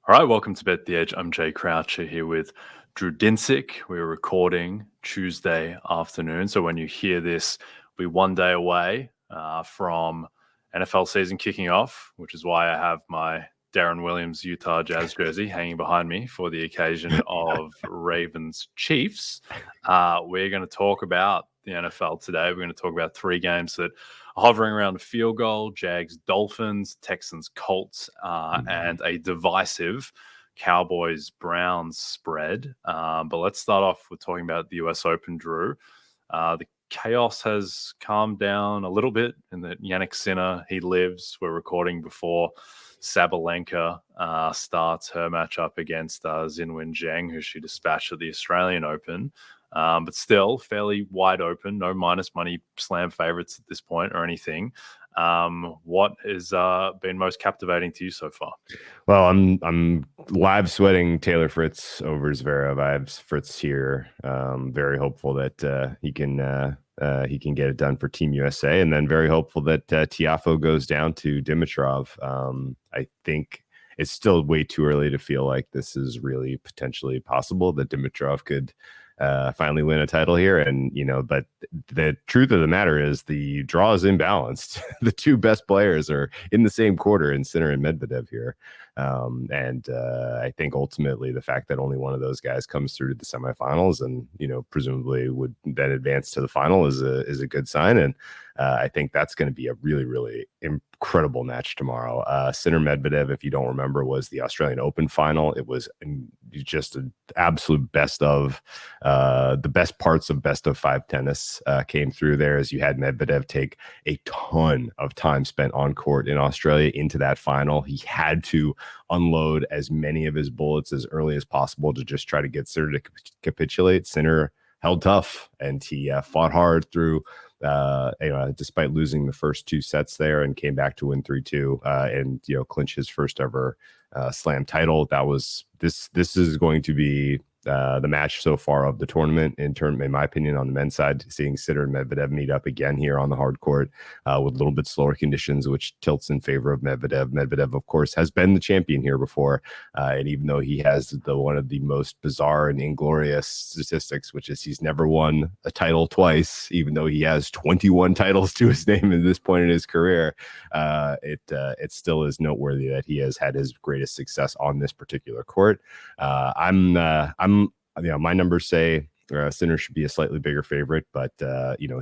All right, welcome to Bet the Edge. I'm Jay Croucher here with Drew Dinsick. We're recording Tuesday afternoon. So when you hear this, we're one day away from NFL season kicking off, which is why I have my Darren Williams Utah Jazz jersey hanging behind me for the occasion of Ravens Chiefs. We're going to talk about the NFL today. We're going to talk about three games that are hovering around the field goal: Jags, Dolphins, Texans, Colts, and a divisive Cowboys-Browns spread. But let's start off with talking about the U.S. Open, Drew. The chaos has calmed down a little bit in that Jannik Sinner, he lives. We're recording before Sabalenka starts her matchup against Xinwen Zheng, who she dispatched at the Australian Open. But still fairly wide open, no minus money slam favorites at this point or anything. What has been most captivating to you so far? Well, I'm live sweating Taylor Fritz over Zverev. I have Fritz here. Very hopeful that he can get it done for Team USA, and then very hopeful that Tiafoe goes down to Dimitrov. I think it's still way too early to feel like this is really potentially possible that Dimitrov could finally win a title here. And, but the truth of the matter is the draw is imbalanced. The two best players are in the same quarter in Sinner and Medvedev here. And I think ultimately the fact that only one of those guys comes through to the semifinals and, presumably would then advance to the final is a good sign. And I think that's going to be a really, really incredible match tomorrow. Sinner Medvedev, if you don't remember, was the Australian Open final. It was just an absolute best of the best parts of best of five tennis came through there, as you had Medvedev take a ton of time spent on court in Australia into that final. He had to unload as many of his bullets as early as possible to just try to get Sinner to capitulate. Sinner held tough, and he fought hard through despite losing the first two sets there, and came back to win 3-2 and clinch his first ever slam title. That was this is going to be the match so far of the tournament in my opinion, on the men's side. Seeing Sinner and Medvedev meet up again here on the hard court with a little bit slower conditions, which tilts in favor of Medvedev. Medvedev, of course, has been the champion here before, and even though he has one of the most bizarre and inglorious statistics, which is he's never won a title twice, even though he has 21 titles to his name at this point in his career, it still is noteworthy that he has had his greatest success on this particular court. My numbers say Sinner should be a slightly bigger favorite, but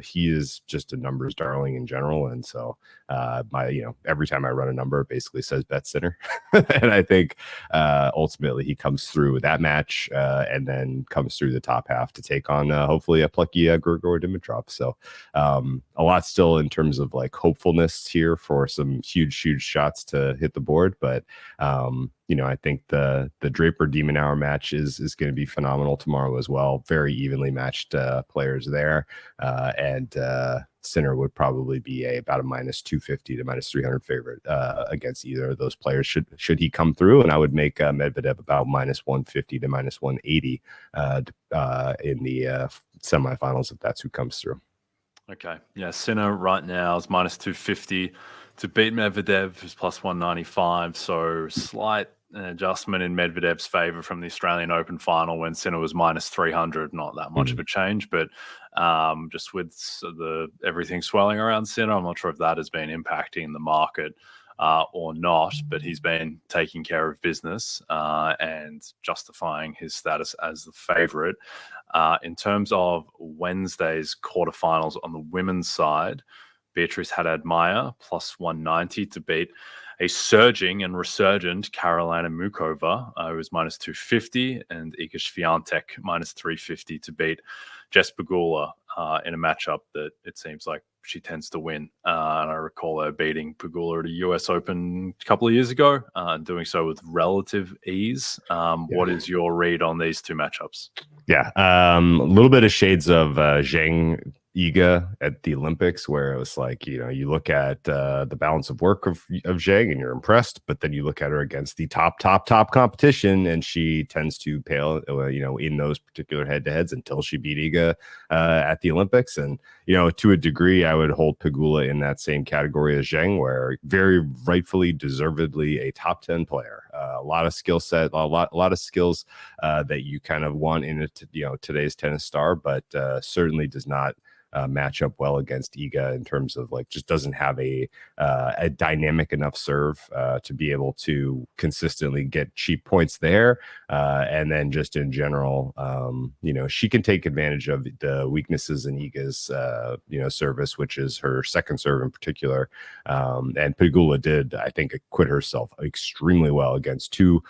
he is just a numbers darling in general, and so every time I run a number, it basically says bet Sinner, and I think ultimately he comes through with that match and then comes through the top half to take on hopefully a plucky Grigor Dimitrov. So a lot still in terms of like hopefulness here for some huge shots to hit the board, but I think the Draper de Minaur match is going to be phenomenal tomorrow as well. Very evenly matched players there, and Sinner would probably be about a minus 250 to minus 300 favorite against either of those players should he come through. And I would make Medvedev about minus 150 to minus 180 in the semifinals if that's who comes through. Okay, yeah, Sinner right now is minus 250 to beat Medvedev, who's plus 195. So slight adjustment in Medvedev's favor from the Australian Open final when Sinner was minus 300. Not that much of a change, but just with everything swelling around Sinner, I'm not sure if that has been impacting the market or not, but he's been taking care of business and justifying his status as the favorite. In terms of Wednesday's quarterfinals on the women's side, Beatrice Haddad-Maia plus 190 to beat a surging and resurgent Karolina Mukova, who was minus 250, and Iga Swiatek minus 350 to beat Jess Pegula in a matchup that it seems like she tends to win. And I recall her beating Pegula at a US Open a couple of years ago, and doing so with relative ease. What is your read on these two matchups? Yeah, a little bit of shades of Zheng Iga at the Olympics, where it was like, you look at the balance of work of Zhang and you're impressed, but then you look at her against the top competition, and she tends to pale, in those particular head-to-heads until she beat Iga at the Olympics. And, to a degree, I would hold Pegula in that same category as Zhang, where very rightfully, deservedly a top 10 player. A lot of skill set, a lot of skills that you kind of want in today's tennis star, but certainly does not match up well against Iga in terms of just doesn't have a dynamic enough serve to be able to consistently get cheap points there. And then just in general, she can take advantage of the weaknesses in Iga's, service, which is her second serve in particular. And Pegula did, I think, acquit herself extremely well against two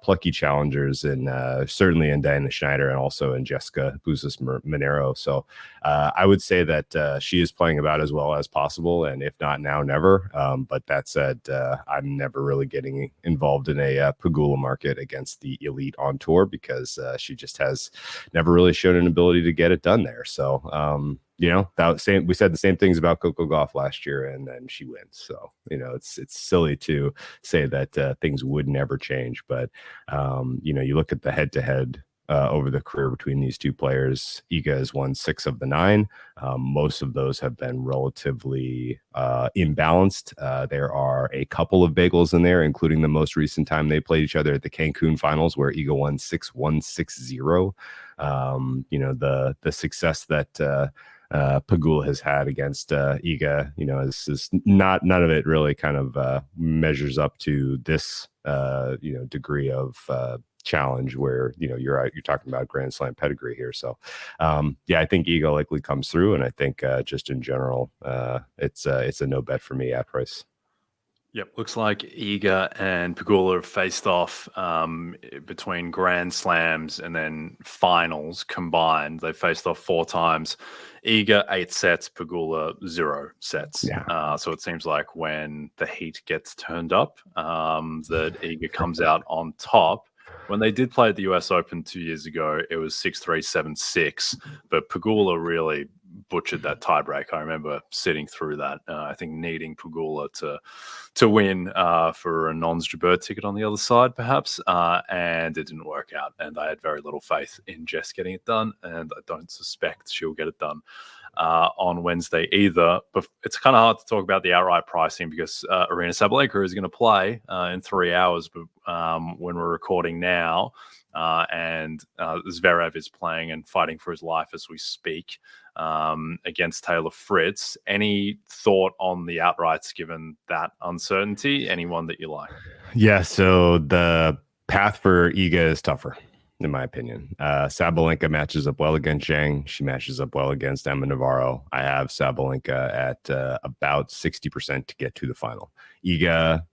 plucky challengers, and certainly in Diana Schneider and also in Jessica Buses-Monero. So I would say that she is playing about as well as possible, and if not now, never. But that said, I'm never really getting involved in a Pegula market against the elite on tour, because she just has never really shown an ability to get it done there. So, we said the same things about Coco Gauff last year, and then she wins. So, it's silly to say that things would never change. But, you look at the head-to-head over the career between these two players. Iga has won 6 of the 9. Most of those have been relatively imbalanced. There are a couple of bagels in there, including the most recent time they played each other at the Cancun finals, where Iga won 6-1, 6-0. The success that Pegula has had against Iga, is not, none of it really kind of measures up to this degree of challenge, where you're talking about Grand Slam pedigree here. So I think Iga likely comes through, and I think just in general, it's a no bet for me at price. Yep, looks like Iga and Pegula have faced off between Grand Slams and then finals combined. They faced off 4 times. Iga 8 sets, Pegula 0 sets. Yeah. So it seems like when the heat gets turned up, that Iga comes out on top. When they did play at the US Open 2 years ago, it was 6-3, 7-6, but Pegula really butchered that tiebreak. I remember sitting through that. I think needing Pegula to win for a Nons-Jabeur ticket on the other side, perhaps, and it didn't work out. And I had very little faith in Jess getting it done, and I don't suspect she'll get it done on Wednesday either. But it's kind of hard to talk about the outright pricing, because Aryna Sabalenka is going to play in 3 hours, but when we're recording now, and Zverev is playing and fighting for his life as we speak against Taylor Fritz. Any thought on the outrights given that uncertainty? Anyone that you like? Yeah, so the path for Iga is tougher, in my opinion. Sabalenka matches up well against Zhang. She matches up well against Emma Navarro. I have Sabalenka at about 60% to get to the final. Iga,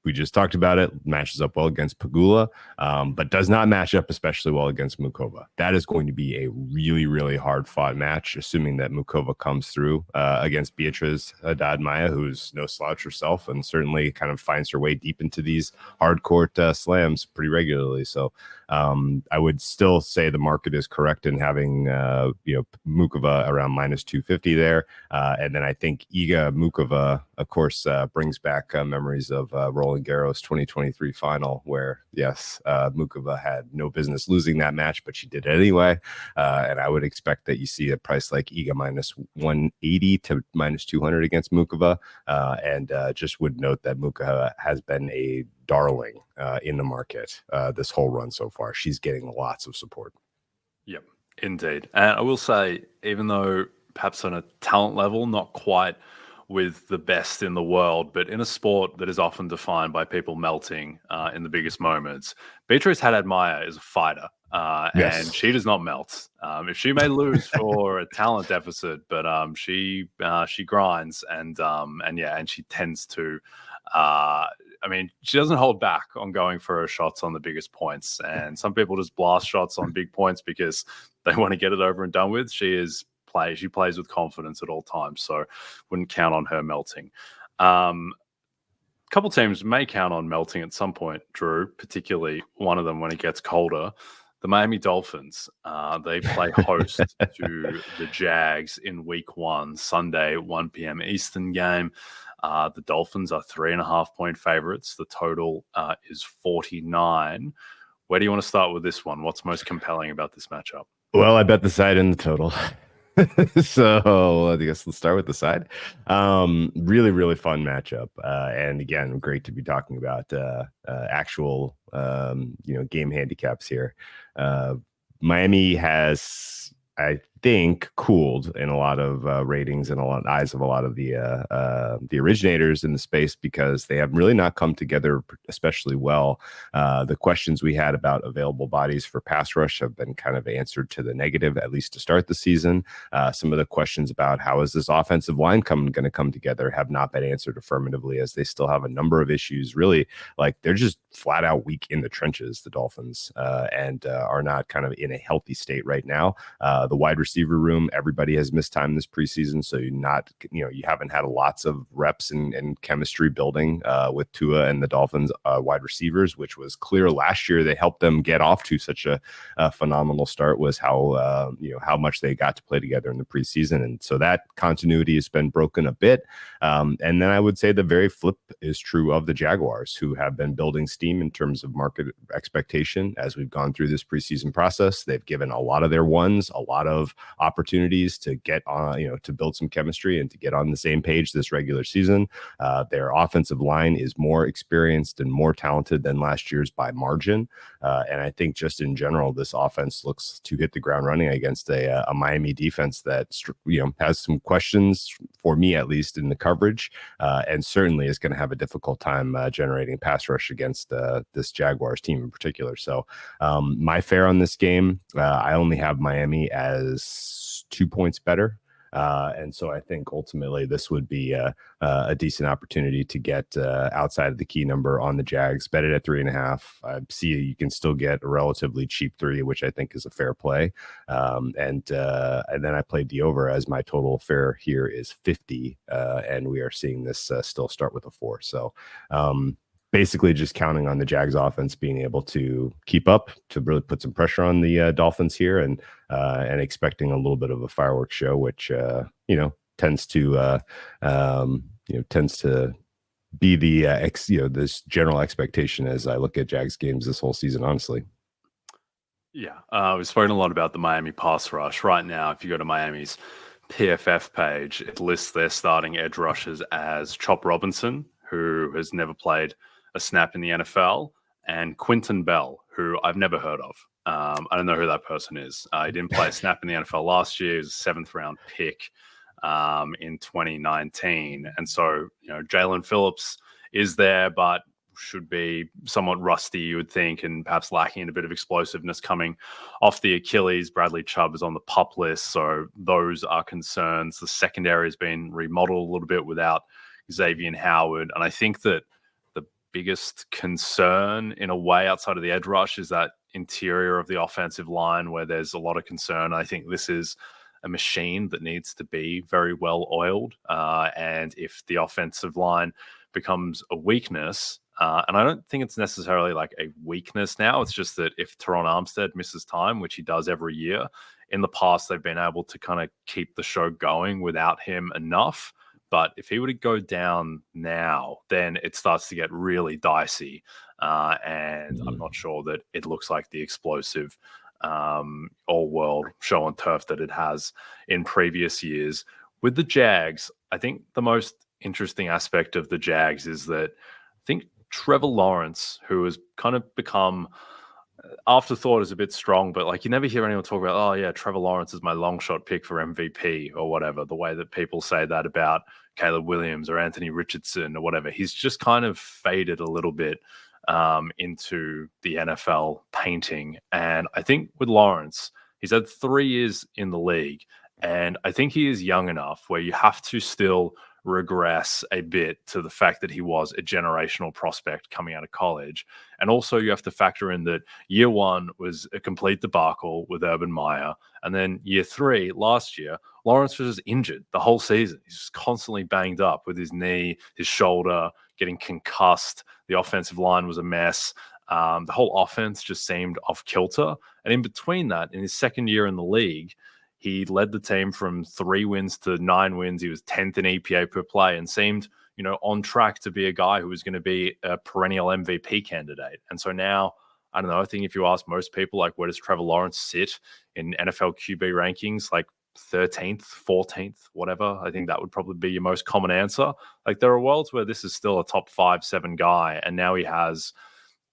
we just talked about it, matches up well against Pegula, but does not match up especially well against Mukova. That is going to be a really, really hard-fought match, assuming that Mukova comes through against Beatriz Haddad-Maia, who's no slouch herself and certainly kind of finds her way deep into these hard-court slams pretty regularly. So I would still say the market is correct in having Mukova around minus 250 there. And then I think Iga Mukova, of course, brings back memories of Roland Garros 2023 final, where yes, Mukova had no business losing that match, but she did it anyway. And I would expect that you see a price like Iga minus 180 to minus 200 against Mukova. And just would note that Mukova has been a darling in the market this whole run so far. She's getting lots of support. Yep, indeed. And I will say, even though perhaps on a talent level, not quite with the best in the world, but in a sport that is often defined by people melting in the biggest moments, Beatriz Haddad-Maia is a fighter, Yes. and she does not melt. If she may lose for a talent deficit, but she grinds, and she tends to. She doesn't hold back on going for her shots on the biggest points, and some people just blast shots on big points because they want to get it over and done with. She plays with confidence at all times, so wouldn't count on her melting. A couple teams may count on melting at some point, Drew, particularly one of them when it gets colder. The Miami Dolphins, they play host to the Jags in week 1, Sunday, 1 p.m. Eastern game. The Dolphins are 3.5-point favorites. The total is 49. Where do you want to start with this one? What's most compelling about this matchup? Well, I bet the side and the total. So I guess let's start with the side. Really, really fun matchup. And again, great to be talking about actual, game handicaps here. Miami has, I think, cooled in a lot of ratings and a lot of eyes of a lot of the originators in the space, because they have really not come together especially well. The questions we had about available bodies for pass rush have been kind of answered to the negative, at least to start the season. Some of the questions about how is this offensive line going to come together have not been answered affirmatively, as they still have a number of issues. Really, like, they're just flat out weak in the trenches, the Dolphins, and are not kind of in a healthy state right now. The wide receiver room, everybody has missed time this preseason, so you haven't had lots of reps and chemistry building with Tua and the Dolphins wide receivers, which was clear last year. They helped them get off to such a phenomenal start, was how much they got to play together in the preseason, and so that continuity has been broken a bit. And then I would say the very flip is true of the Jaguars, who have been building steam in terms of market expectation as we've gone through this preseason process. They've given a lot of their ones a lot of opportunities to get on, to build some chemistry and to get on the same page this regular season. Their offensive line is more experienced and more talented than last year's by margin. And I think just in general, this offense looks to hit the ground running against a Miami defense that, has some questions for me, at least in the coverage, and certainly is going to have a difficult time generating pass rush against this Jaguars team in particular. So my fare on this game, I only have Miami as 2 points better. And so I think ultimately this would be a decent opportunity to get outside of the key number on the Jags. Bet it at 3.5. I see you can still get a relatively cheap 3, which I think is a fair play. And then I played the over, as my total fare here is 50. And we are seeing this still start with a 4. So basically just counting on the Jags offense being able to keep up, to really put some pressure on the Dolphins here, and expecting a little bit of a fireworks show, which tends to be the this general expectation as I look at Jags games this whole season, honestly. Yeah, we've spoken a lot about the Miami pass rush. Right now, if you go to Miami's PFF page, it lists their starting edge rushers as Chop Robinson, who has never played a snap in the NFL, and Quinton Bell, who I've never heard of. I don't know who that person is. He didn't play a snap in the NFL last year. He was a 7th round pick in 2019. And so, Jalen Phillips is there, but should be somewhat rusty, you would think, and perhaps lacking in a bit of explosiveness coming off the Achilles. Bradley Chubb is on the PUP list, so those are concerns. The secondary has been remodeled a little bit without Xavier Howard, and I think that biggest concern in a way outside of the edge rush is that interior of the offensive line, where there's a lot of concern. I think this is a machine that needs to be very well oiled. And if the offensive line becomes a weakness, and I don't think it's necessarily like a weakness now, it's just that if Teron Armstead misses time, which he does every year, in the past they've been able to kind of keep the show going without him enough. But if he were to go down now, then it starts to get really dicey. And I'm not sure that it looks like the explosive all-world show on turf that it has in previous years. With the Jags, I think the most interesting aspect of the Jags is that I think Trevor Lawrence, who has kind of become... afterthought is a bit strong, but like you never hear anyone talk about, oh yeah, Trevor Lawrence is my long shot pick for MVP or whatever, the way that people say that about Caleb Williams or Anthony Richardson or whatever. He's just kind of faded a little bit into the NFL painting. And I think with Lawrence, he's had 3 years in the league, and I think he is young enough where you have to still regress a bit to the fact that he was a generational prospect coming out of college. And also you have to factor in that year 1 was a complete debacle with Urban Meyer. And then year 3, last year, Lawrence was injured the whole season. He's just constantly banged up with his knee, his shoulder, getting concussed. The offensive line was a mess. The whole offense just seemed off kilter. And in between that, in his second year in the league, he led the team from 3 wins to 9 wins. He was 10th in EPA per play and seemed, on track to be a guy who was going to be a perennial MVP candidate. And so now, I don't know, I think if you ask most people, like, where does Trevor Lawrence sit in NFL QB rankings, like 13th, 14th, whatever, I think that would probably be your most common answer. Like, there are worlds where this is still a top 5-7 guy, and now he has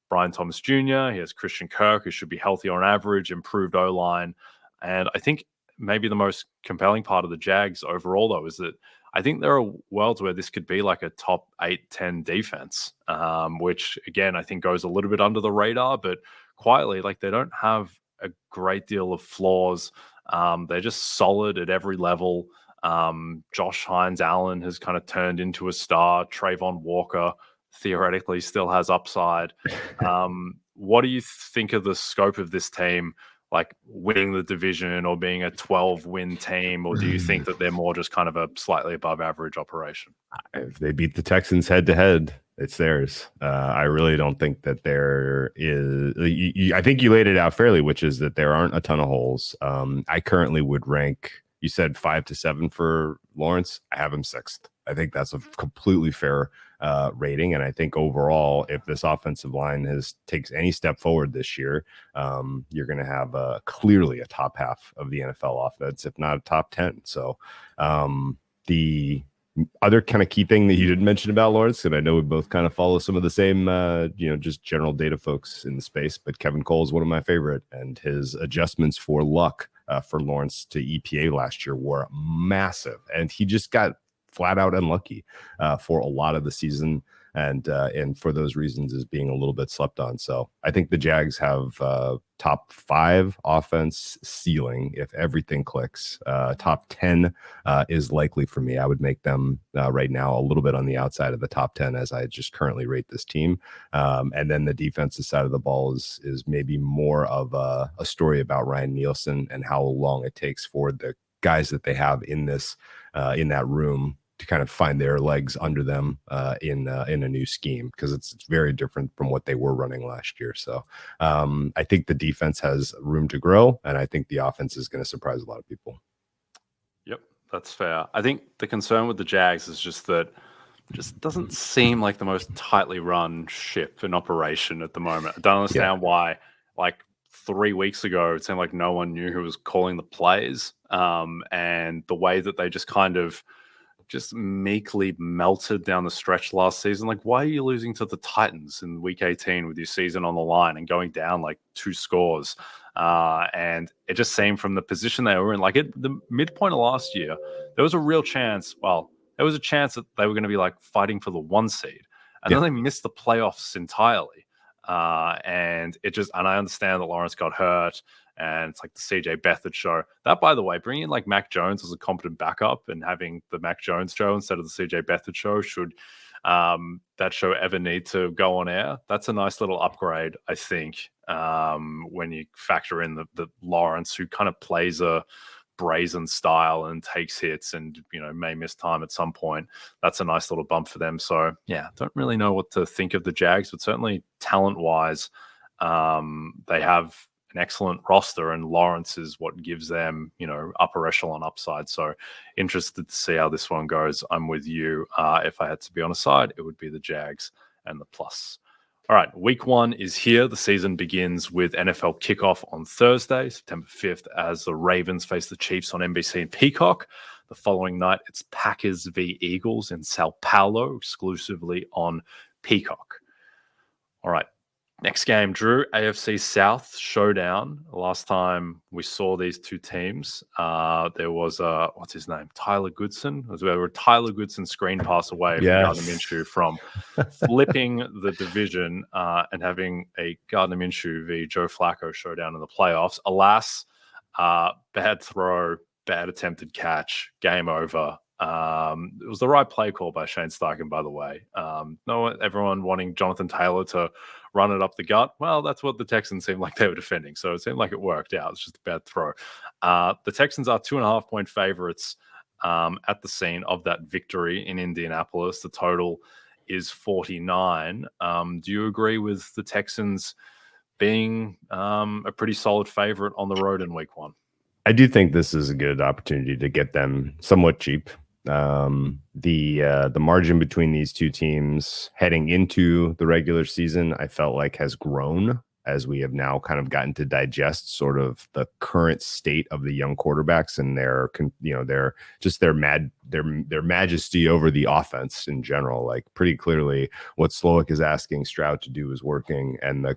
Brian Thomas Jr., he has Christian Kirk, who should be healthy on average, improved O-line. And I think maybe the most compelling part of the Jags overall, though, is that I think there are worlds where this could be like a top 8-10 defense, which, again, I think goes a little bit under the radar, but quietly, like, they don't have a great deal of flaws. They're just solid at every level. Josh Hines-Allen has kind of turned into a star. Trayvon Walker theoretically still has upside. What do you think of the scope of this team, like winning the division or being a 12-win team, or do you think that they're more just kind of a slightly above average operation? If they beat the Texans head-to-head, it's theirs. I really don't think that there is. I think you laid it out fairly, which is that there aren't a ton of holes. I currently would rank. You said 5 to 7 for Lawrence. I have him 6th. I think that's a completely fair rating, and I think overall, if this offensive line takes any step forward this year, you're going to have clearly a top half of the NFL offense, if not a top 10. So the other kind of key thing that you didn't mention about Lawrence, and I know we both kind of follow some of the same, just general data folks in the space, but Kevin Cole is one of my favorite, and his adjustments for luck for Lawrence to EPA last year were massive, and he just got flat out unlucky for a lot of the season, and for those reasons is being a little bit slept on. So I think the Jags have top 5 offense ceiling if everything clicks. Top 10 is likely for me. I would make them right now a little bit on the outside of the top 10 as I just currently rate this team. And then the defensive side of the ball is maybe more of a story about Ryan Nielsen and how long it takes for the guys that they have in this in that room to kind of find their legs under them in a new scheme, because it's very different from what they were running last year. So I think the defense has room to grow, and I think the offense is going to surprise a lot of people. Yep, that's fair. I think the concern with the Jags is just that it just doesn't seem like the most tightly run ship in operation at the moment. I don't understand why, like 3 weeks ago, it seemed like no one knew who was calling the plays, and the way that they just kind of just meekly melted down the stretch last season. Like, why are you losing to the Titans in week 18 with your season on the line and going down like 2 scores? And it just seemed from the position they were in, like at the midpoint of last year, there was a real chance. Well, there was a chance that they were going to be like fighting for the 1 seed, and then they missed the playoffs entirely. And I understand that Lawrence got hurt, and it's like the CJ Beathard show. That, by the way, bringing in like Mac Jones as a competent backup and having the Mac Jones show instead of the CJ Beathard show, should that show ever need to go on air, that's a nice little upgrade, I think, when you factor in the Lawrence, who kind of plays a brazen style and takes hits and may miss time at some point. That's a nice little bump for them. So yeah, don't really know what to think of the Jags, but certainly talent wise, they have an excellent roster, and Lawrence is what gives them upper echelon upside. So interested to see how this one goes. I'm with you. If I had to be on a side, it would be the Jags and the plus. All right, week 1 is here. The season begins with NFL kickoff on Thursday, September 5th, as the Ravens face the Chiefs on NBC and Peacock. The following night, it's Packers v. Eagles in Sao Paulo, exclusively on Peacock. All right, next game, Drew, AFC South showdown. Last time we saw these two teams, there was what's his name? Tyler Goodson. It was where Tyler Goodson screen pass away from Gardner Minshew from flipping the division and having a Gardner Minshew v. Joe Flacco showdown in the playoffs. Alas, bad throw, bad attempted catch, game over. It was the right play call by Shane Steichen, by the way. Everyone wanting Jonathan Taylor to run it up the gut. Well, that's what the Texans seemed like they were defending. So it seemed like it worked out. It's just a bad throw. The Texans are 2.5-point favorites at the scene of that victory in Indianapolis. The total is 49. Do you agree with the Texans being a pretty solid favorite on the road in week 1? I do think this is a good opportunity to get them somewhat cheap. The margin between these two teams heading into the regular season, I felt like has grown as we have now kind of gotten to digest sort of the current state of the young quarterbacks and their majesty over the offense in general. Like pretty clearly what Slowick is asking Stroud to do is working, and the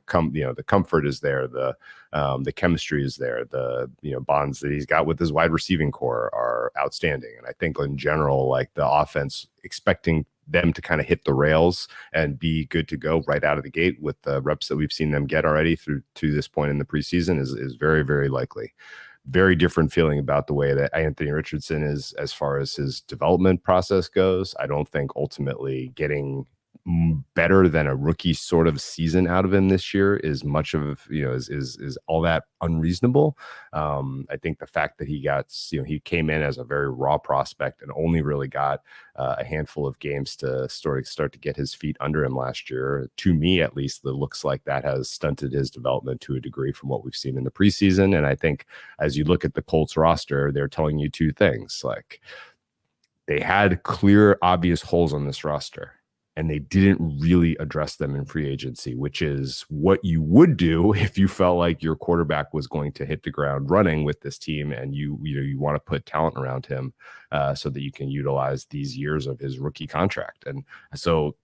comfort is there, the chemistry is there, the bonds that he's got with his wide receiving core are outstanding. And I think in general, like the offense, expecting them to kind of hit the rails and be good to go right out of the gate with the reps that we've seen them get already through to this point in the preseason is very, very likely. Very different feeling about the way that Anthony Richardson is as far as his development process goes. I don't think ultimately getting better than a rookie sort of season out of him this year is much of is all that unreasonable. I think the fact that he came in as a very raw prospect and only really got a handful of games to start to get his feet under him last year, to me at least, it looks like that has stunted his development to a degree from what we've seen in the preseason. And I think as you look at the Colts roster, they're telling you two things. Like, they had clear, obvious holes on this roster, and they didn't really address them in free agency, which is what you would do if you felt like your quarterback was going to hit the ground running with this team, and you want to put talent around him so that you can utilize these years of his rookie contract. And so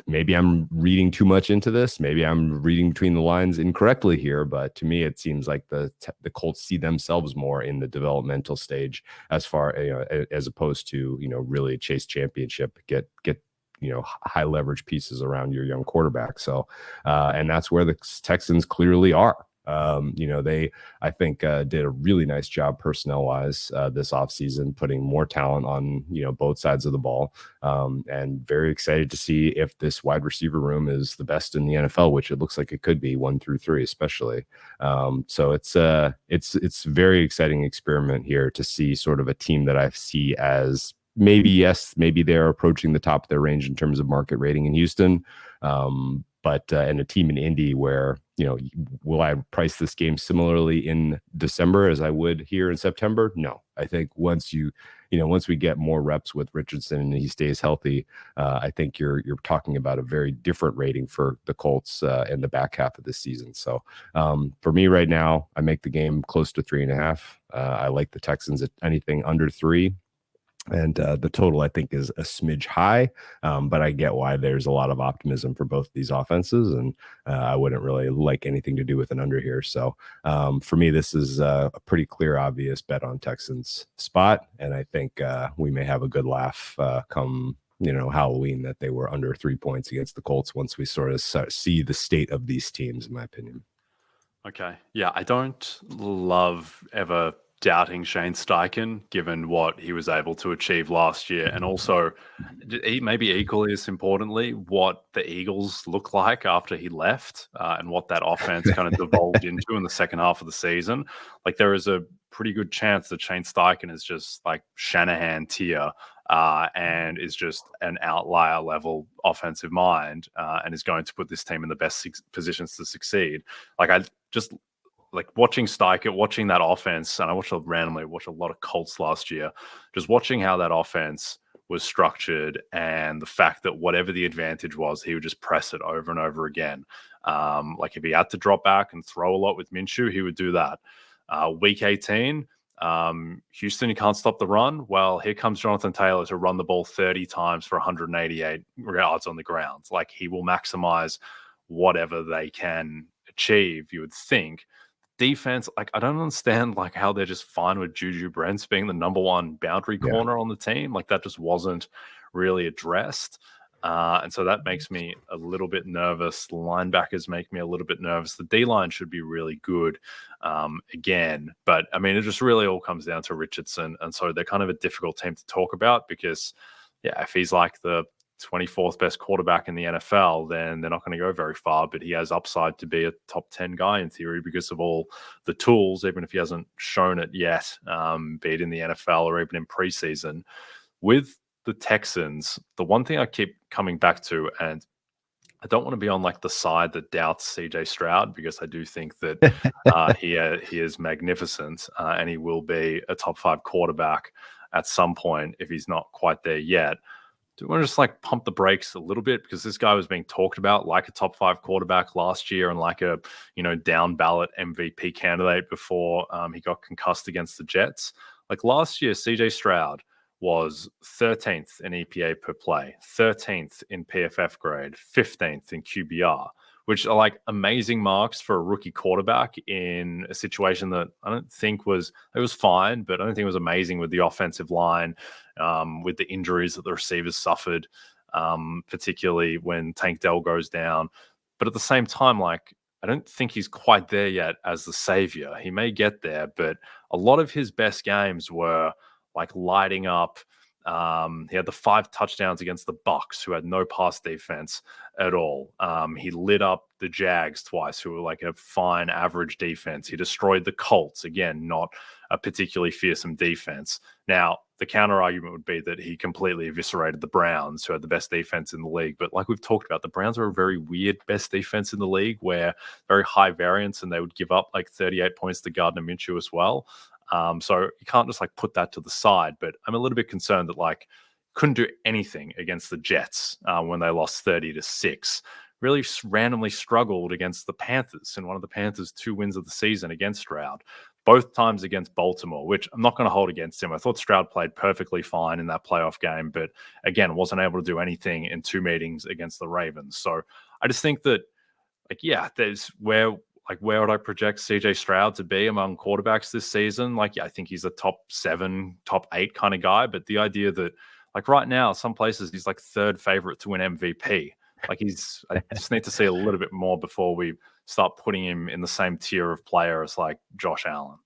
maybe I'm reading too much into this. Maybe I'm reading between the lines incorrectly here, but to me, it seems like the Colts see themselves more in the developmental stage as far as opposed to really chase championship, get high leverage pieces around your young quarterback. So, and that's where the Texans clearly are. They, I think, did a really nice job personnel wise this offseason, putting more talent on, both sides of the ball. And very excited to see if this wide receiver room is the best in the NFL, which it looks like it could be 1 through 3, especially. So it's a very exciting experiment here to see sort of a team that I see as maybe they're approaching the top of their range in terms of market rating in Houston. But and a team in Indy where, will I price this game similarly in December as I would here in September? No. I think once we get more reps with Richardson and he stays healthy, I think you're talking about a very different rating for the Colts in the back half of the season. So for me right now, I make the game close to 3.5. I like the Texans at anything under 3. And the total, I think, is a smidge high, but I get why there's a lot of optimism for both these offenses, and I wouldn't really like anything to do with an under here. So for me, this is a pretty clear, obvious bet on Texans spot, and I think we may have a good laugh come Halloween that they were under 3 points against the Colts once we sort of see the state of these teams, in my opinion. Okay. Yeah, I don't love ever doubting Shane Steichen, given what he was able to achieve last year, and also maybe equally as importantly, what the Eagles look like after he left and what that offense kind of devolved into in the second half of the season. Like, there is a pretty good chance that Shane Steichen is just like Shanahan tier and is just an outlier level offensive mind and is going to put this team in the best positions to succeed. Like, I just like watching Steichen, watching that offense, and I randomly watched a lot of Colts last year, just watching how that offense was structured and the fact that whatever the advantage was, he would just press it over and over again. Like if he had to drop back and throw a lot with Minshew, he would do that. Week 18, Houston, you can't stop the run. Well, here comes Jonathan Taylor to run the ball 30 times for 188 yards on the ground. Like, he will maximize whatever they can achieve, you would think. Defense, like, I don't understand like how they're just fine with Juju Brents being the number one boundary corner on the team. Like, that just wasn't really addressed. And so that makes me a little bit nervous. The linebackers make me a little bit nervous. The D-line should be really good again. But, I mean, it just really all comes down to Richardson. And so they're kind of a difficult team to talk about because, yeah, if he's like the 24th best quarterback in the NFL, then they're not going to go very far, but he has upside to be a top 10 guy in theory because of all the tools, even if he hasn't shown it yet, be it in the NFL or even in preseason. With the Texans, the one thing I keep coming back to, and I don't want to be on like the side that doubts CJ Stroud, because I do think that he is magnificent, and he will be a top 5 quarterback at some point if he's not quite there yet. Do you want to just like pump the brakes a little bit, because this guy was being talked about like a top 5 quarterback last year and like a down ballot MVP candidate before he got concussed against the Jets. Like last year, CJ Stroud was 13th in EPA per play, 13th in PFF grade, 15th in QBR, which are like amazing marks for a rookie quarterback in a situation that I don't think was fine, but I don't think it was amazing with the offensive line, with the injuries that the receivers suffered, particularly when Tank Dell goes down. But at the same time, like, I don't think he's quite there yet as the savior. He may get there, but a lot of his best games were like lighting up. He had the 5 touchdowns against the Bucs, who had no pass defense at all. He lit up the Jags twice, who were like a fine average defense. He destroyed the Colts, again, not a particularly fearsome defense. Now, the counter argument would be that he completely eviscerated the Browns, who had the best defense in the league. But like we've talked about, the Browns are a very weird best defense in the league, where very high variance, and they would give up like 38 points to Gardner Minshew as well. So you can't just like put that to the side. But I'm a little bit concerned that like couldn't do anything against the Jets when they lost 30-6. Really randomly struggled against the Panthers in one of the Panthers' 2 wins of the season against Stroud, both times against Baltimore, which I'm not going to hold against him. I thought Stroud played perfectly fine in that playoff game, but again, wasn't able to do anything in 2 meetings against the Ravens. So I just think that, like, yeah, there's where would I project CJ Stroud to be among quarterbacks this season? Like, yeah, I think he's a top 7, top 8 kind of guy. But the idea that, like, right now, some places he's like 3rd favorite to win MVP. Like, I just need to see a little bit more before we start putting him in the same tier of player as like Josh Allen.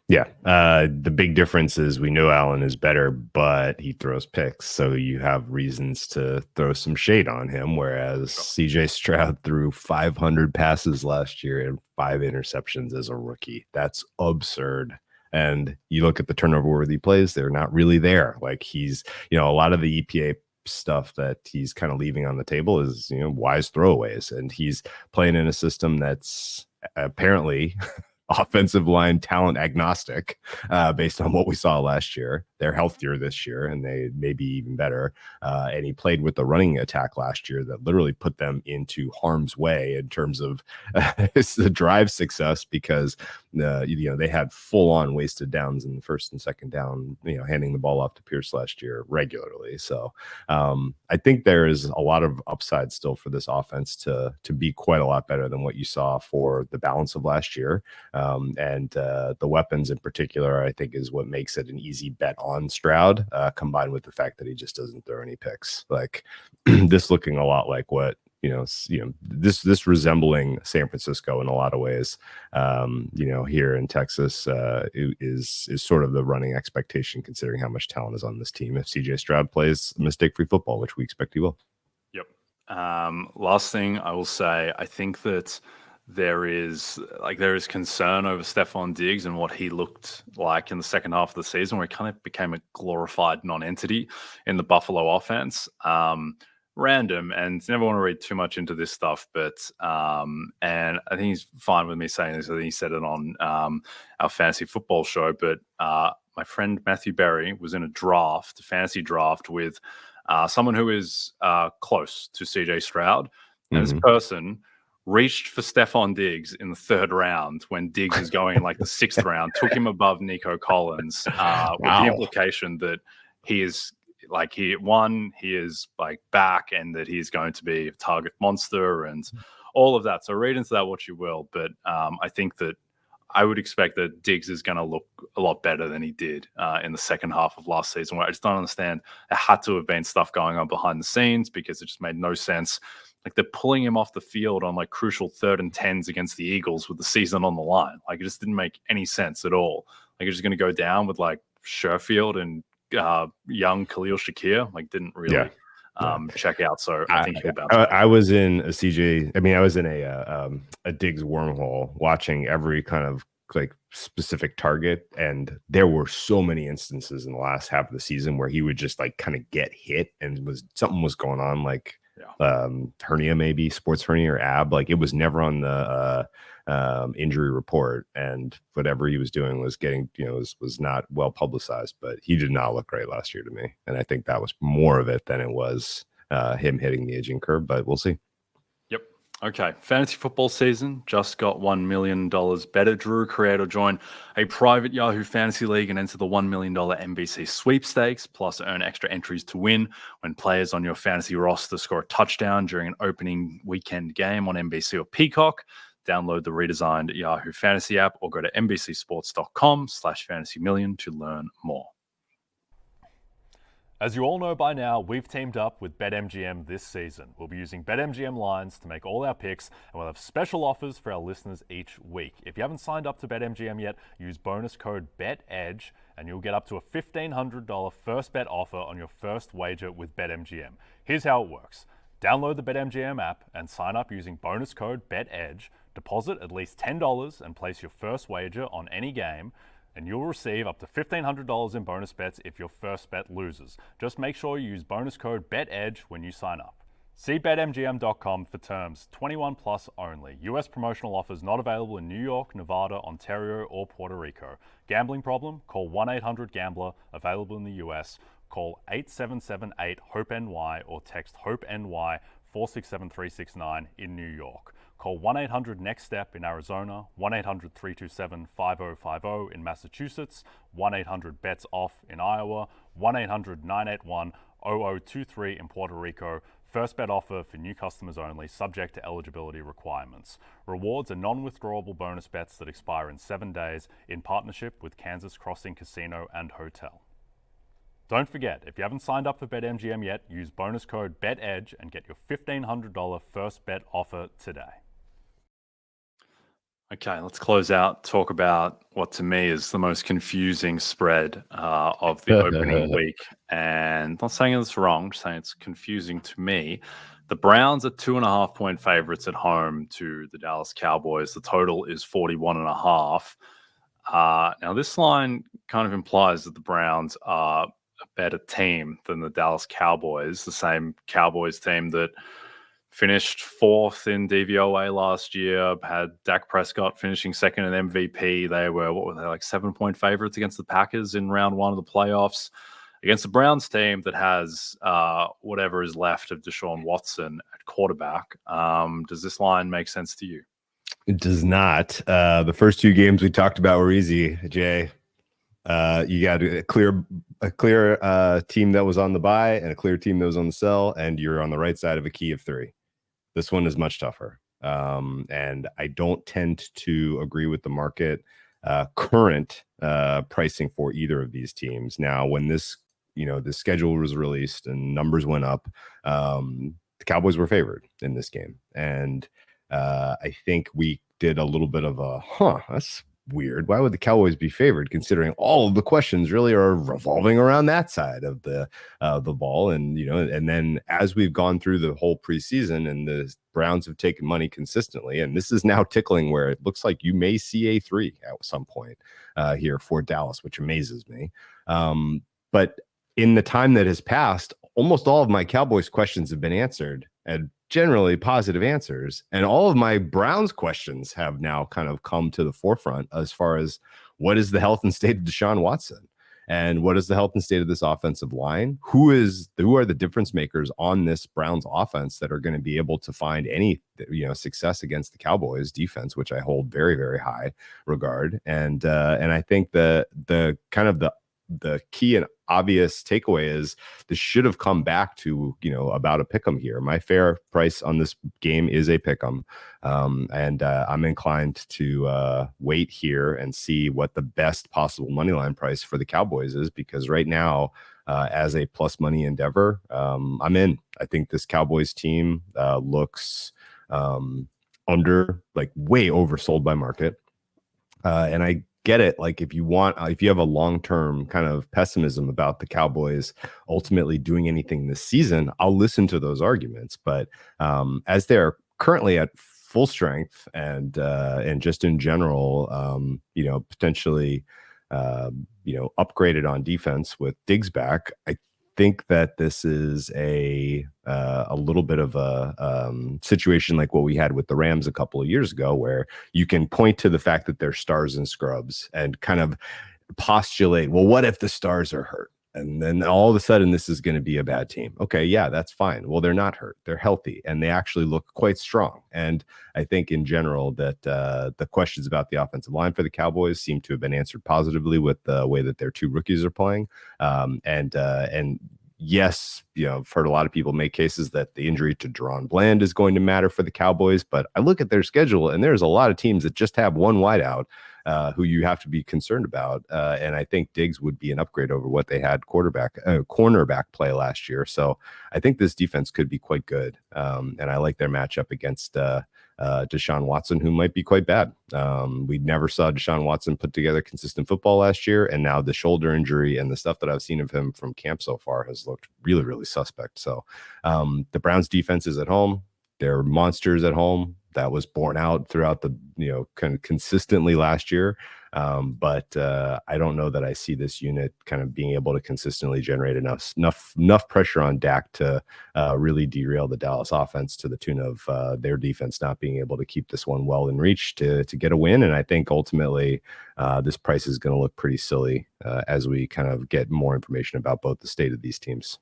Yeah. The big difference is we know Allen is better, but he throws picks. So you have reasons to throw some shade on him. Whereas CJ Stroud threw 500 passes last year and 5 interceptions as a rookie. That's absurd. And you look at the turnover worthy plays, they're not really there. Like, he's, a lot of the EPA stuff that he's kind of leaving on the table is, wise throwaways. And he's playing in a system that's apparently offensive line talent agnostic, based on what we saw last year. They're healthier this year, and they may be even better. And he played with the running attack last year that literally put them into harm's way in terms of the drive success, because they had full-on wasted downs in the first and second down, handing the ball off to Pierce last year regularly. So I think there is a lot of upside still for this offense to be quite a lot better than what you saw for the balance of last year. And the weapons in particular, I think, is what makes it an easy bet on Stroud, combined with the fact that he just doesn't throw any picks. Like, this looking a lot like what, this resembling San Francisco in a lot of ways, here in Texas, is sort of the running expectation, considering how much talent is on this team. If CJ Stroud plays mistake-free football, which we expect he will. Yep. Last thing I will say, I think that there is concern over Stephon Diggs and what he looked like in the second half of the season, where he kind of became a glorified non-entity in the Buffalo offense. Random, and never want to read too much into this stuff, but and I think he's fine with me saying this. I think he said it on our fantasy football show, but my friend Matthew Berry was in a fantasy draft with someone who is close to CJ Stroud, and this person reached for Stephon Diggs in the 3rd round when Diggs is going in like the 6th round, took him above Nico Collins, with the implication that he is like, he is like back, and that he's going to be a target monster and all of that. So read into that what you will, but I think that I would expect that Diggs is going to look a lot better than he did in the second half of last season, where I just don't understand. There had to have been stuff going on behind the scenes, because it just made no sense. Like, they're pulling him off the field on like crucial 3rd and 10s against the Eagles with the season on the line. Like, it just didn't make any sense at all. Like, it's just going to go down with like Sherfield and young Khalil Shakir. Like, didn't really check out. So I think he'll bounce back. I was in a Diggs wormhole, watching every kind of like specific target, and there were so many instances in the last half of the season where he would just like kind of get hit and something was going on, like hernia, maybe sports hernia or ab. Like it was never on the injury report, and whatever he was doing was getting, was not well publicized. But he did not look great last year to me, and I think that was more of it than it was him hitting the aging curve. But we'll see. Okay, fantasy football season just got $1 million better. Drew, create or join a private Yahoo Fantasy League and enter the $1 million NBC sweepstakes, plus earn extra entries to win when players on your fantasy roster score a touchdown during an opening weekend game on NBC or Peacock. Download the redesigned Yahoo Fantasy app or go to NBCSports.com/fantasymillion to learn more. As you all know by now, we've teamed up with BetMGM this season. We'll be using BetMGM lines to make all our picks, and we'll have special offers for our listeners each week. If you haven't signed up to BetMGM yet, use bonus code BETEDGE, and you'll get up to a $1,500 first bet offer on your first wager with BetMGM. Here's how it works. Download the BetMGM app and sign up using bonus code BETEDGE. Deposit at least $10 and place your first wager on any game, and you'll receive up to $1,500 in bonus bets if your first bet loses. Just make sure you use bonus code BETEDGE when you sign up. See BetMGM.com for terms. 21 plus only. U.S. promotional offers not available in New York, Nevada, Ontario, or Puerto Rico. Gambling problem? Call 1-800-GAMBLER. Available in the U.S. Call 877-8-HOPE-NY or text HOPE-NY 467-369 in New York. Call 1-800-NEXT-STEP in Arizona, 1-800-327-5050 in Massachusetts, 1-800-BETS-OFF in Iowa, 1-800-981-0023 in Puerto Rico. First bet offer for new customers only, subject to eligibility requirements. Rewards are non-withdrawable bonus bets that expire in 7 days in partnership with Kansas Crossing Casino and Hotel. Don't forget, if you haven't signed up for BetMGM yet, use bonus code BETEDGE and get your $1,500 first bet offer today. Okay, let's close out, talk about what to me is the most confusing spread of the opening week. And I'm not saying it's wrong, just saying it's confusing to me. The Browns are 2.5-point favorites at home to the Dallas Cowboys. The total is 41.5. Now, this line kind of implies that the Browns are a better team than the Dallas Cowboys, the same Cowboys team that finished fourth in DVOA last year, had Dak Prescott finishing second in MVP. They were, like 7-point favorites against the Packers in round one of the playoffs. Against the Browns team that has whatever is left of Deshaun Watson at quarterback. Does this line make sense to you? It does not. The first two games we talked about were easy, Jay. You got a clear team that was on the buy and a clear team that was on the sell, and you're on the right side of a key of three. This one is much tougher. And I don't tend to agree with the market current pricing for either of these teams. Now, when the schedule was released and numbers went up, the Cowboys were favored in this game. And I think we did a little bit of that's weird. Why would the Cowboys be favored, considering all of the questions really are revolving around that side of the ball? And and then as we've gone through the whole preseason, and the Browns have taken money consistently, and this is now tickling where it looks like you may see a 3 at some point here for Dallas, which amazes me. But in the time that has passed, almost all of my Cowboys questions have been answered, and generally positive answers. And all of my Browns questions have now kind of come to the forefront as far as what is the health and state of Deshaun Watson, and what is the health and state of this offensive line? Who are the difference makers on this Browns offense that are going to be able to find any success against the Cowboys defense, which I hold very, very high regard. And I think the kind of the key and obvious takeaway is this should have come back to about a pick'em here. My fair price on this game is a pick'em, and I'm inclined to wait here and see what the best possible money line price for the Cowboys is, because right now, as a plus money endeavor, I'm in. I think this Cowboys team looks way oversold by market, and I get it. Like if you have a long-term kind of pessimism about the Cowboys ultimately doing anything this season, I'll listen to those arguments. But as they're currently at full strength and just in general, potentially, upgraded on defense with Diggs back, I think that this is a little bit of a situation like what we had with the Rams a couple of years ago, where you can point to the fact that they're stars and scrubs and kind of postulate, well, what if the stars are hurt? And then all of a sudden, this is going to be a bad team. Okay, yeah, that's fine. Well, they're not hurt. They're healthy, and they actually look quite strong. And I think in general that the questions about the offensive line for the Cowboys seem to have been answered positively with the way that their two rookies are playing. And yes, I've heard a lot of people make cases that the injury to Deron Bland is going to matter for the Cowboys. But I look at their schedule, and there's a lot of teams that just have one wideout who you have to be concerned about. And I think Diggs would be an upgrade over what they had cornerback play last year. So I think this defense could be quite good. And I like their matchup against Deshaun Watson, who might be quite bad. We never saw Deshaun Watson put together consistent football last year. And now the shoulder injury and the stuff that I've seen of him from camp so far has looked really, really suspect. So the Browns defense is at home. They're monsters at home. That was borne out throughout the, kind of consistently last year. But I don't know that I see this unit kind of being able to consistently generate enough pressure on Dak to really derail the Dallas offense to the tune of their defense not being able to keep this one well in reach to get a win. And I think ultimately this price is going to look pretty silly as we kind of get more information about both the state of these teams.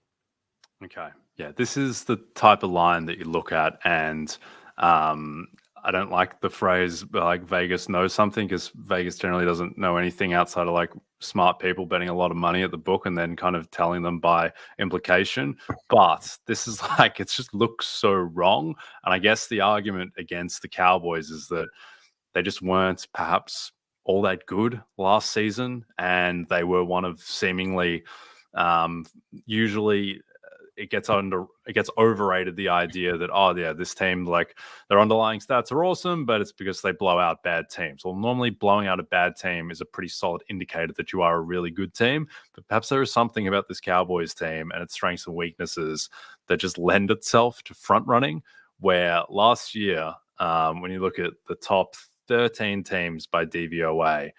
Okay. Yeah, this is the type of line that you look at, and I don't like the phrase like Vegas knows something, because Vegas generally doesn't know anything outside of like smart people betting a lot of money at the book and then kind of telling them by implication. But this is like, it just looks so wrong. And I guess the argument against the Cowboys is that they just weren't perhaps all that good last season, and they were one of seemingly usually it gets overrated, the idea that, oh yeah, this team, like their underlying stats are awesome, but it's because they blow out bad teams. Well, normally blowing out a bad team is a pretty solid indicator that you are a really good team. But perhaps there is something about this Cowboys team and its strengths and weaknesses that just lend itself to front running, where last year, when you look at the top 13 teams by DVOA,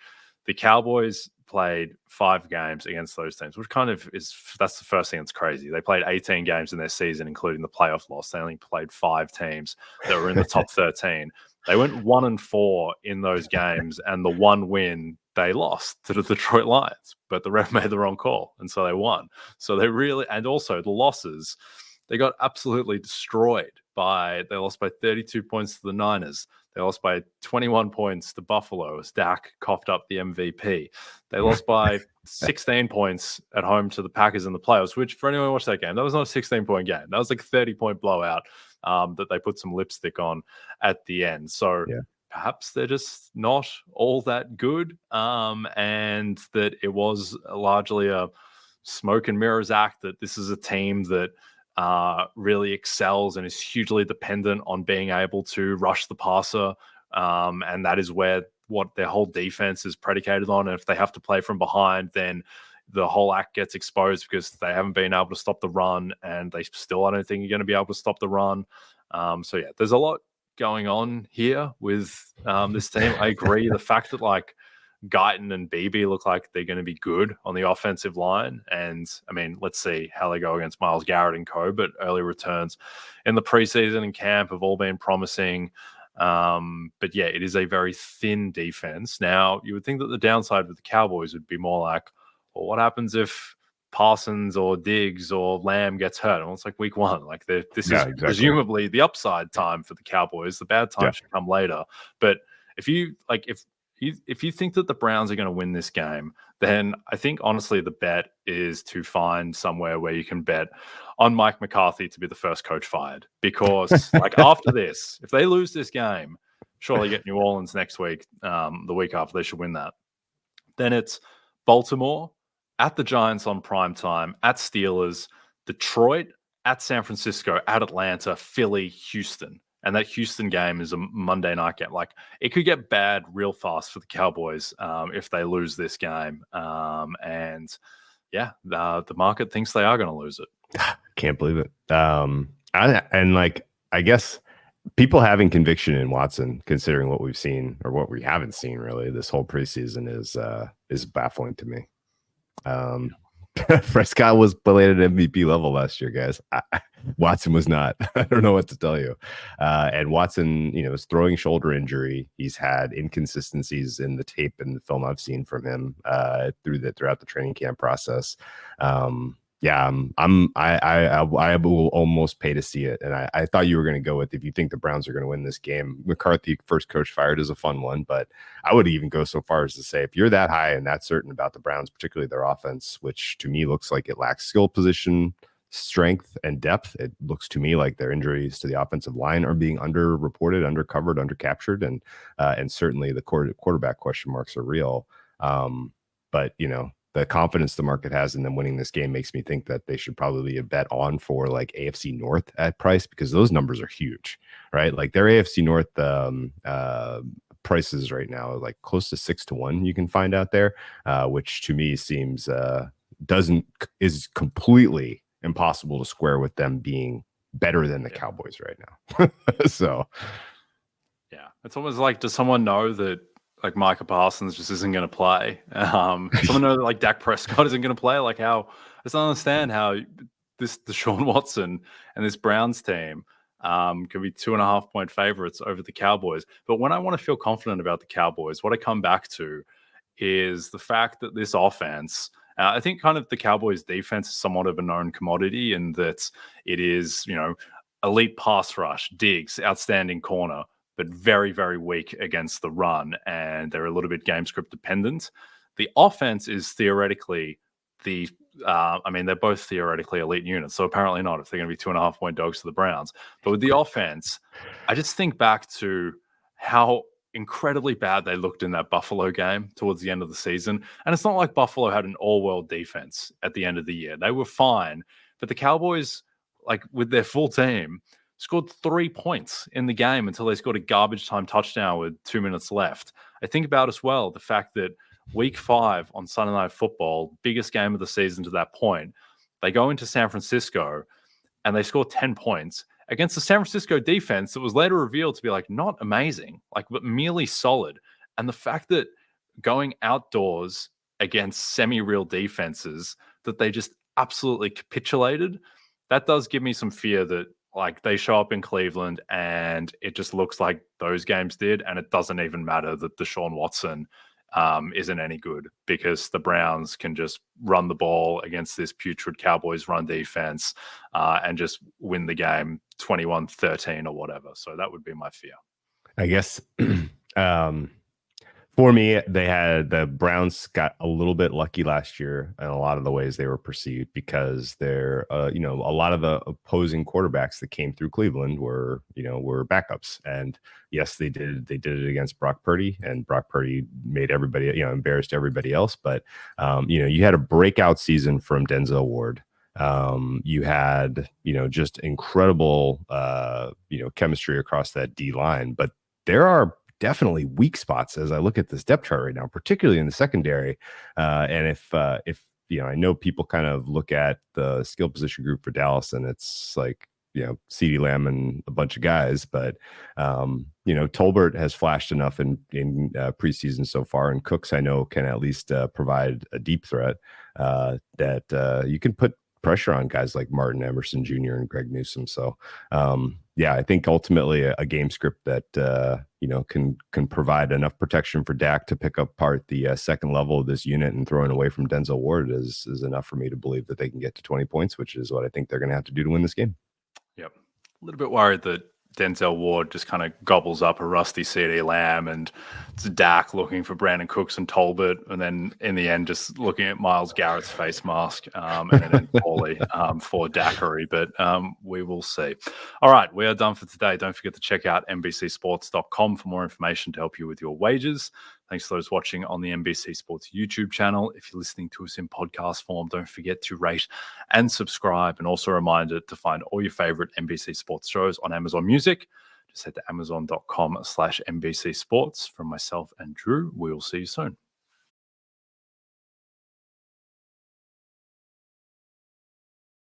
the Cowboys played 5 games against those teams, which kind of that's the first thing that's crazy. They played 18 games in their season, including the playoff loss. They only played 5 teams that were in the top 13. They went 1-4 in those games, and the one win they lost to the Detroit Lions, but the ref made the wrong call, and so they won. So they really, and also the losses, they got absolutely destroyed they lost by 32 points to the Niners. They lost by 21 points to Buffalo as Dak coughed up the MVP. They lost by 16 points at home to the Packers in the playoffs, which for anyone who watched that game, that was not a 16-point game. That was like a 30-point blowout that they put some lipstick on at the end. So perhaps they're just not all that good, and that it was largely a smoke and mirrors act, that this is a team that really excels and is hugely dependent on being able to rush the passer, and that is what their whole defense is predicated on. And if they have to play from behind, then the whole act gets exposed because they haven't been able to stop the run, and they still, I don't think, are going to be able to stop the run. So yeah, there's a lot going on here with this team. I agree. The fact that like Guyton and Beebe look like they're going to be good on the offensive line. And I mean, let's see how they go against Myles Garrett and co. But early returns in the preseason and camp have all been promising. But yeah, it is a very thin defense. Now, you would think that the downside with the Cowboys would be more like, well, what happens if Parsons or Diggs or Lamb gets hurt? Well, it's like week 1. Like this is exactly. Presumably the upside time for the Cowboys. The bad time should come later. But if you think that the Browns are going to win this game, then I think honestly the bet is to find somewhere where you can bet on Mike McCarthy to be the first coach fired. Because like after this, if they lose this game, surely get New Orleans next week, the week after, they should win that. Then it's Baltimore, at the Giants on primetime, at Steelers, Detroit, at San Francisco, at Atlanta, Philly, Houston. And that Houston game is a Monday night game. Like, it could get bad real fast for the Cowboys if they lose this game. And yeah, the market thinks they are going to lose it. Can't believe it. I guess people having conviction in Watson, considering what we've seen or what we haven't seen really this whole preseason, is baffling to me. Prescott was played at MVP level last year, guys. Watson was not. I don't know what to tell you. And Watson, his throwing shoulder injury, he's had inconsistencies in the tape and the film I've seen from him throughout the training camp process. I will almost pay to see it. And I thought you were going to go with, if you think the Browns are going to win this game, McCarthy, first coach fired, is a fun one. But I would even go so far as to say, if you're that high and that certain about the Browns, particularly their offense, which to me looks like it lacks skill position, strength, and depth, it looks to me like their injuries to the offensive line are being underreported, undercovered, undercaptured, and certainly the quarterback question marks are real. But the confidence the market has in them winning this game makes me think that they should probably bet on for like AFC North at price, because those numbers are huge, right? Like their AFC North prices right now are like close to 6-1 you can find out there, which to me seems is completely impossible to square with them being better than the Cowboys right now. So yeah, it's almost like, does someone know that like Micah Parsons just isn't going to play? Someone know that like Dak Prescott isn't going to play? Like, how, I just don't understand how the Deshaun Watson and this Browns team can be 2.5-point favorites over the Cowboys. But when I want to feel confident about the Cowboys, what I come back to is the fact that this offense, I think kind of the Cowboys defense is somewhat of a known commodity in that it is, elite pass rush, Diggs, outstanding corner, but very, very weak against the run, and they're a little bit game script dependent. The offense is theoretically they're both theoretically elite units, so apparently not if they're going to be 2.5-point dogs to the Browns. But with the offense, I just think back to how incredibly bad they looked in that Buffalo game towards the end of the season. And it's not like Buffalo had an all-world defense at the end of the year. They were fine, but the Cowboys, like with their full team, scored 3 points in the game until they scored a garbage time touchdown with 2 minutes left. I think about as well the fact that week 5 on Sunday Night Football, biggest game of the season to that point, they go into San Francisco and they score 10 points against the San Francisco defense that was later revealed to be like not amazing, like but merely solid. And the fact that going outdoors against semi-real defenses, that they just absolutely capitulated, that does give me some fear that like they show up in Cleveland and it just looks like those games did, and it doesn't even matter that Deshaun Watson isn't any good, because the Browns can just run the ball against this putrid Cowboys run defense and just win the game 21-13 or whatever. So that would be my fear. I guess for me, the Browns got a little bit lucky last year in a lot of the ways they were perceived, because they're, a lot of the opposing quarterbacks that came through Cleveland were backups. And yes, they did it against Brock Purdy, and Brock Purdy made everybody, embarrassed everybody else. But, you had a breakout season from Denzel Ward. You had, just incredible, chemistry across that D line. But there are definitely weak spots as I look at this depth chart right now, particularly in the secondary. And if I know people kind of look at the skill position group for Dallas and it's like, CeeDee Lamb and a bunch of guys, but Tolbert has flashed enough in preseason so far, and Cooks I know can at least provide a deep threat that you can put pressure on guys like Martin Emerson Jr. and Greg Newsome. So I think ultimately a game script that can provide enough protection for Dak to pick apart the second level of this unit and throwing away from Denzel Ward is enough for me to believe that they can get to 20 points, which is what I think they're going to have to do to win this game. Yep. A little bit worried that Denzel Ward just kind of gobbles up a rusty CeeDee Lamb, and it's Dak looking for Brandon Cooks and Tolbert, and then in the end just looking at Myles Garrett's face mask, and then poorly for Daiquiri, but we will see. All right, we are done for today. Don't forget to check out NBCSports.com for more information to help you with your wagers. Thanks to those watching on the NBC Sports YouTube channel. If you're listening to us in podcast form, don't forget to rate and subscribe. And also a reminder to find all your favorite NBC Sports shows on Amazon Music. Just head to amazon.com/NBC Sports. From myself and Drew, we will see you soon.